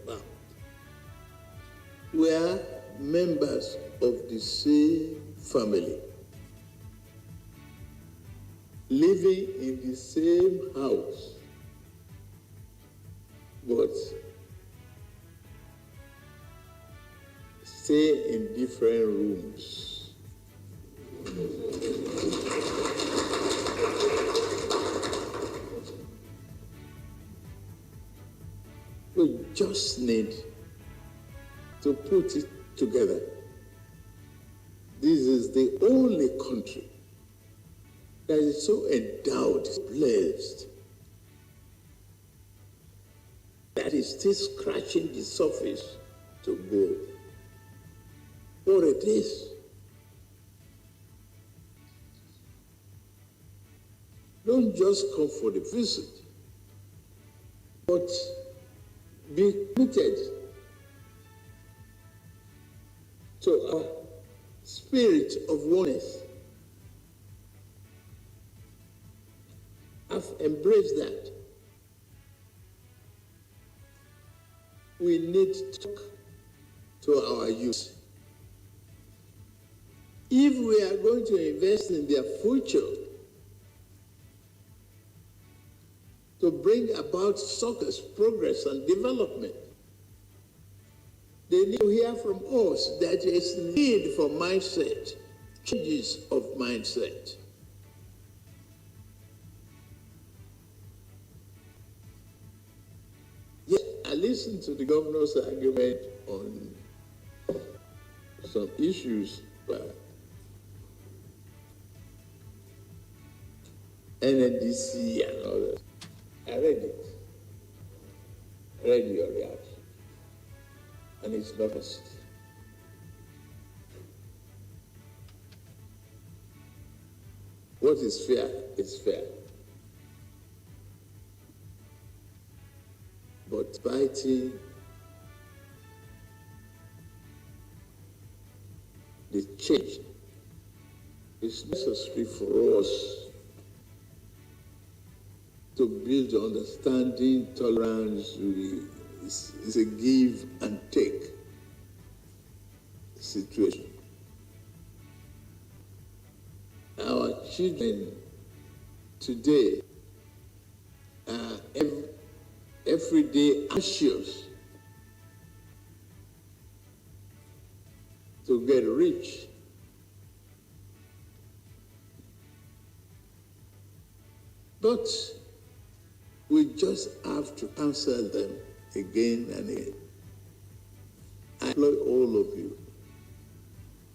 about. We are members of the same family, living in the same house, but stay in different rooms. We just need to put it together. This is the only country that is so endowed, blessed, that is still scratching the surface to go. What it is. Don't just come for the visit, but be committed to our spirit of oneness. I've embraced that. We need to talk to our youth. If we are going to invest in their future to bring about success, progress, and development, they need to hear from us that there is need for mindset, changes of mindset. Yes, I listened to the governor's argument on some issues, but NNDC and all that. I read it. I read your reaction. And it's not just. What is fair is fair. But fighting the change is necessary for us to build understanding, tolerance. It's a give and take situation. Our children today are every day anxious to get rich. But we just have to answer them again and again. I implore all of you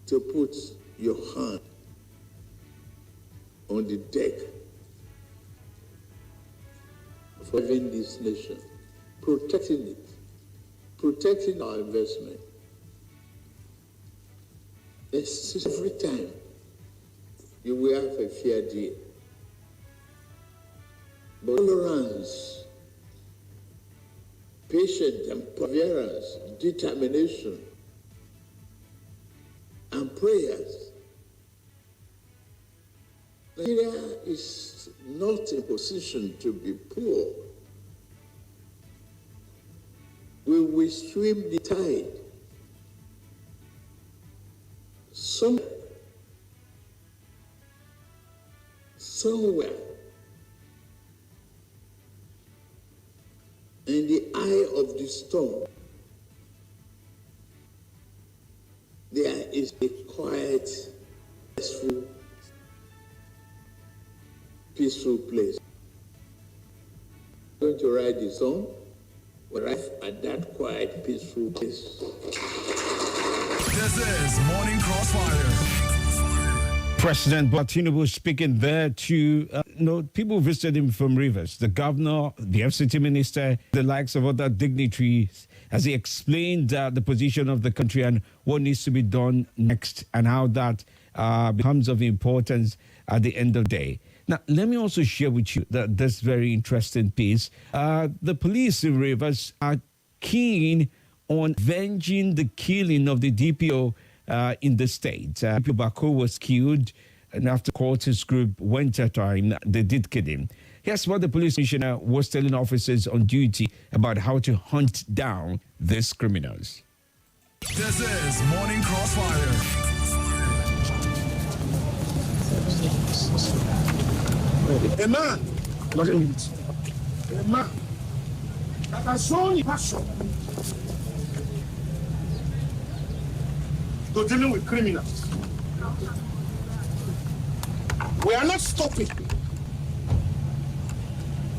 to put your hand on the deck for saving this nation, protecting it, protecting our investment. It's every time you will have a fair deal. But tolerance, patience and perseverance, determination, and prayers. Nigeria is not in position to be poor. We will swim the tide. Somewhere in the eye of the storm, there is a quiet, peaceful place. I'm going to write the song. We'll arrive at that quiet, peaceful place. This is Morning Crossfire. President Tinubu speaking there to people visited him from Rivers, the governor, the FCT minister, the likes of other dignitaries, as he explained the position of the country and what needs to be done next and how that becomes of importance at the end of the day. Now, let me also share with you this very interesting piece. The police in Rivers are keen on avenging the killing of the DPO in the state. DPO Bako was killed, and after Cortes group went at him, they did kill him. Here's what the police commissioner was telling officers on duty about how to hunt down these criminals. This is Morning Crossfire. A man, not a minute. A man that has shown passion to dealing with criminals. We are not stopping.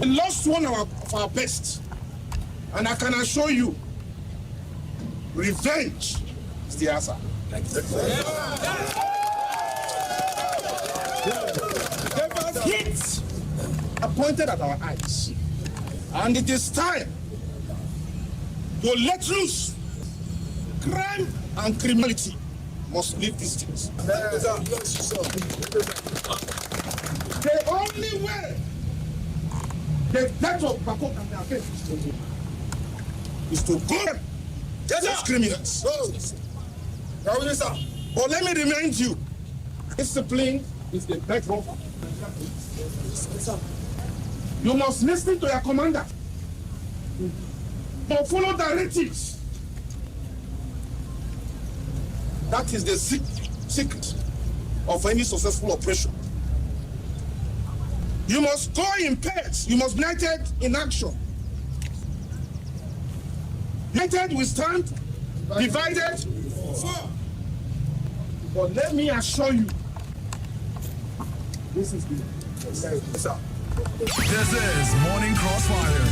We lost one of our best, and I can assure you, revenge is the answer. Hits are pointed at our eyes, and it is time to let loose. Crime and criminality must leave these things. The only way the death of Bako can be abated is to go those criminals. But let me remind you, discipline is the bedrock. You must listen to your commander. But follow directives. That is the secret of any successful operation. You must go in pairs. You must be united in action. United we stand, divided fall. But let me assure you, this is the This is Morning Crossfire.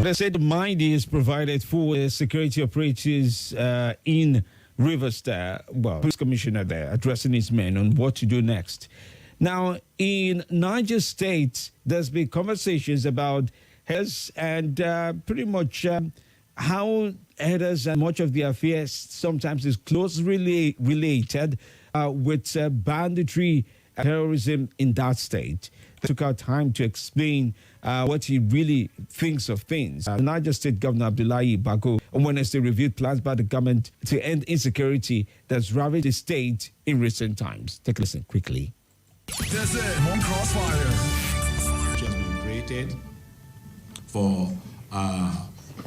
They said money is provided for security operatives in Rivers there. Well, police commissioner there addressing his men on what to do next. Now, in Niger State, there's been conversations about heads and pretty much how headers and much of the affairs sometimes is closely related with banditry and terrorism in that state. They took our time to explain what he really thinks of things. Niger State Governor Abdullahi Bako on Wednesday reviewed plans by the government to end insecurity that's ravaged the state in recent times. Take a listen quickly. This is Morning Crossfire. Which has been created for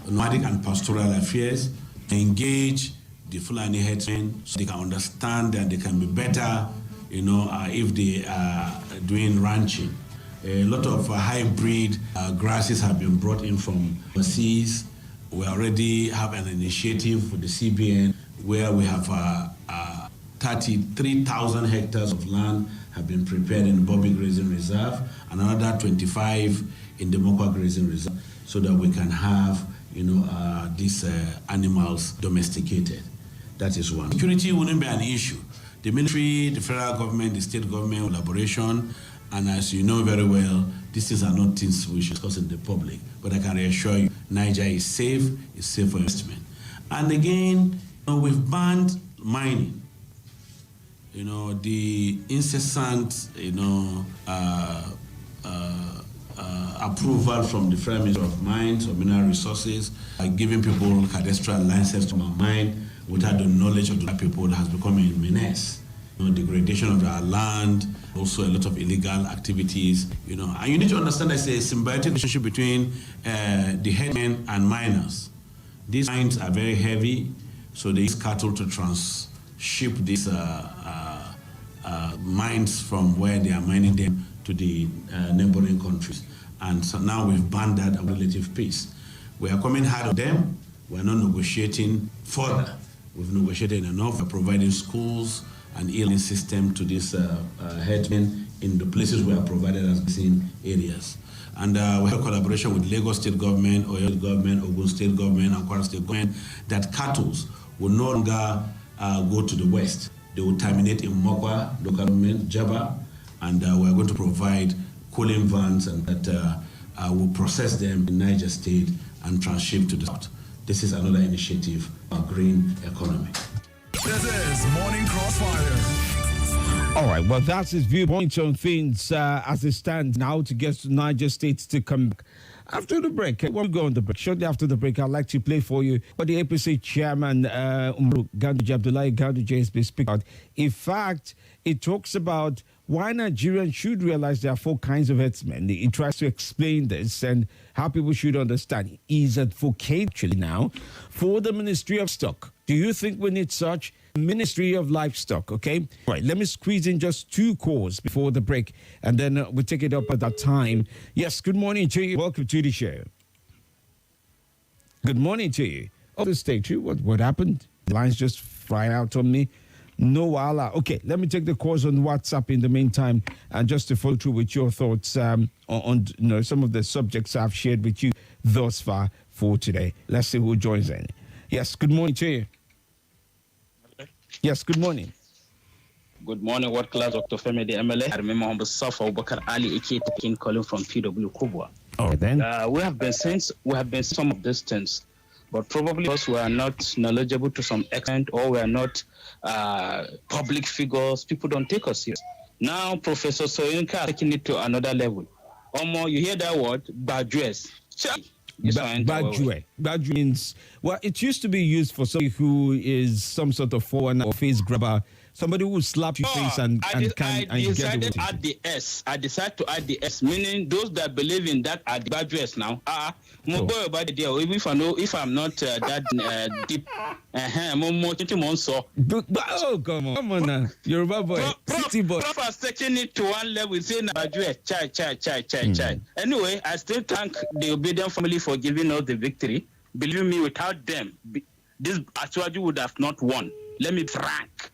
nomadic and pastoral affairs, to engage the Fulani headsmen so they can understand and they can be better, if they are doing ranching. A lot of hybrid grasses have been brought in from overseas. We already have an initiative with the CBN where we have 33,000 hectares of land have been prepared in the Bobby Grazing Reserve, and another 25 in the Mokwa Grazing Reserve, so that we can have, these animals domesticated. That is one. Security wouldn't be an issue. The military, the federal government, the state government, collaboration, and as you know very well, these things are not things we should discuss in the public. But I can reassure you, Niger is safe for investment. And again, we've banned mining. The incessant, approval from the Federal Ministry of Mines or Mineral Resources, giving people cadastral license to mine without the knowledge of the people has become a menace. Degradation of our land, also a lot of illegal activities, and you need to understand there's a symbiotic relationship between the headmen and miners. These mines are very heavy, so they use cattle to transship these mines from where they are mining them to the neighboring countries. And so now we've banned that at relative pace. We are coming hard on them. We're not negotiating further. We've negotiated enough. We're providing schools and e-learning system to these headmen in the places we are provided as missing areas. And we have a collaboration with Lagos State Government, Oyo Government, Ogun State Government, and Kwara State Government that cattle will no longer go to the west. They will terminate in Mokwa, local government, Jaba, and we're going to provide cooling vans and that will process them in Niger State and transship to the south. This is another initiative for green economy. This is Morning Crossfire. All right, well, that's his viewpoint on things as it stands now to get to Niger State to come back. After the break, we'll go on the break. Shortly after the break, I'd like to play for you what the APC chairman, Abdullahi Ganduje, has been speaking about. In fact, it talks about why Nigerians should realize there are 4 kinds of herdsmen. He tries to explain this and how people should understand. He's advocating actually now for the Ministry of Stock. Do you think we need such Ministry of Livestock? Okay. Right. Let me squeeze in just 2 calls before the break, and then we'll take it up at that time. Yes. Good morning to you. Welcome to the show. Good morning to you. Oh, the stage. What happened? The lines just fly out on me. No wala. Okay, let me take the calls on WhatsApp in the meantime, and just to follow through with your thoughts on some of the subjects I've shared with you thus far for today. Let's see who joins in. Yes, good morning to you. Yes, good morning. Good morning, World Class Dr. Femi, the MLA. I remember on the Safa Abubakar Ali, aka calling from PW Kubwa. All right, then. We have been some of these things, but probably because we are not knowledgeable to some extent, or we are not public figures, people don't take us serious. Now, Professor Soyinka taking it to another level. Omo, you hear that word? Badges. Badge means, well, it used to be used for somebody who is some sort of foreigner or face grabber, somebody who slaps your face and get away. I decided to add the S, meaning those that believe in that are the badges now. Even if I'm not that deep, oh, come on now, Yoruba boy, city boy. Prof has taken it to one level, saying badges, chai. Anyway, I still thank the obedient family for giving us the victory. Believe me, without them, this Ashwaju would have not won. Let me frank.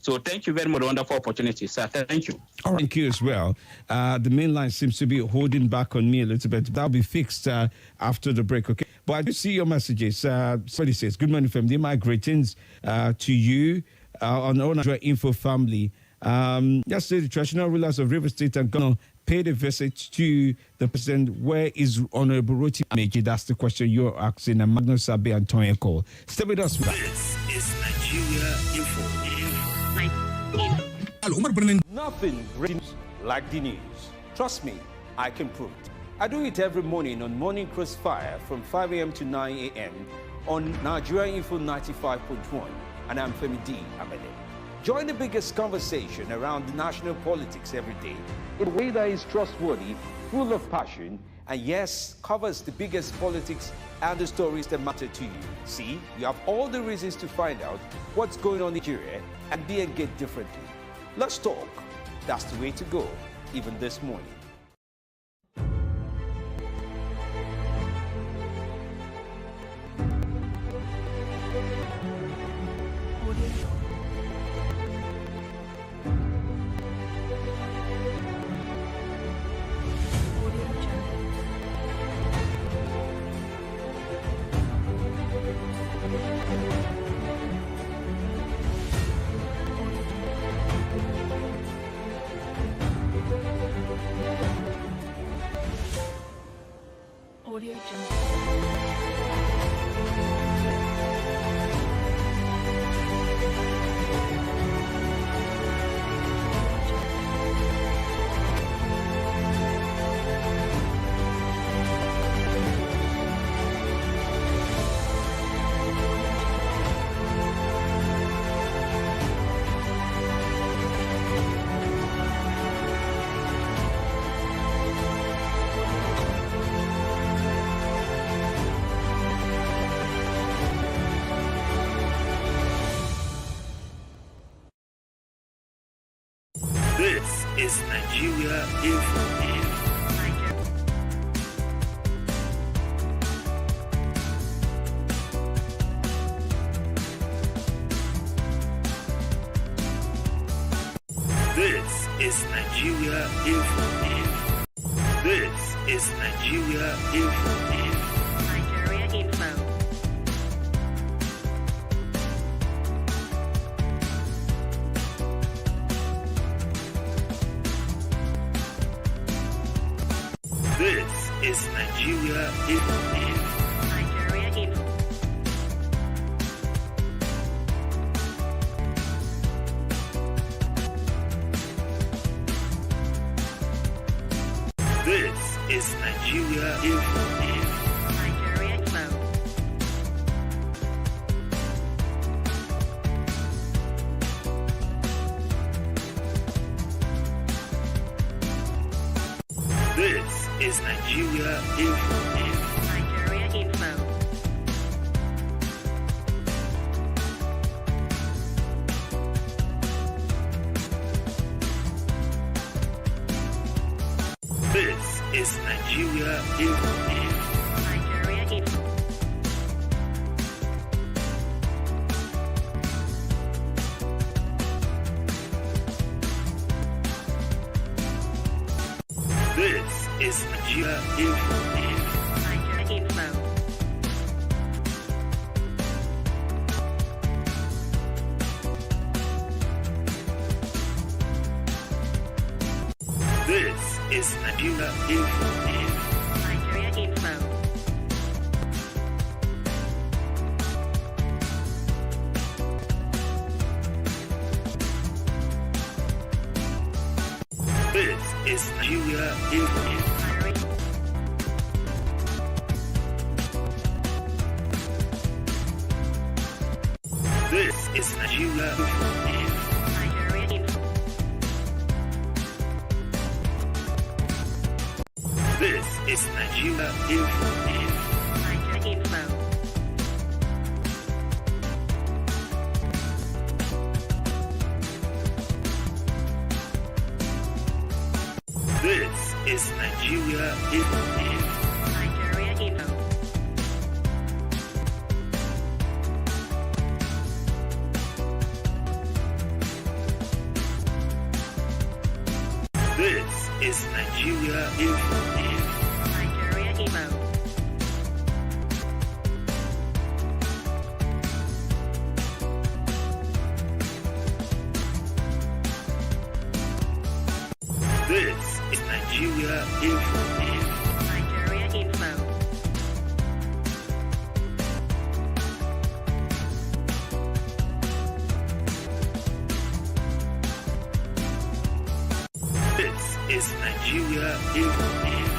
So thank you very much for the wonderful opportunity, sir. Thank you. All right, thank you as well. The main line seems to be holding back on me a little bit. That'll be fixed after the break, okay? But I do see your messages. Somebody says, good morning, Femi. My greetings to you on all Nigeria Info family. Yesterday, the traditional rulers of River State and Ghana paid a visit to the president. Where is Honorable Roti Meji? That's the question you're asking. And Magnus Sabe and Tonya Cole. Stay with us. This is Nigeria Info. Nothing brings like the news. Trust me, I can prove it. I do it every morning on Morning Crossfire from 5 a.m. to 9 a.m. on Nigeria Info 95.1. And I'm Femi D. Amede. Join the biggest conversation around the national politics every day in a way that is trustworthy, full of passion, and yes, covers the biggest politics and the stories that matter to you. See, you have all the reasons to find out what's going on in Nigeria and be engaged differently. Let's talk. That's the way to go, even this morning. Audio Jungle. This is Nigeria Info. This is Nigeria Info. This is Nigeria Info. Nigeria Info. This is Nigeria Info. Nigeria Info. This is Nigeria Info. Nigeria Info. is Nigeria Info. Nigeria Info. This is Nigeria Info. Nigeria Info. This is Nigeria Info. Nigeria Info. This is Nigeria Info. Nigeria Info. This is Nigeria Info. This is Nigeria Info. Nigeria Info. This is Nigeria Info. Nigeria Info. This is Nigeria Info. Nigeria Info. This is Nigeria Info. Nigeria Info. This is Nigeria Info. Nigeria Info. This is Nigeria Info.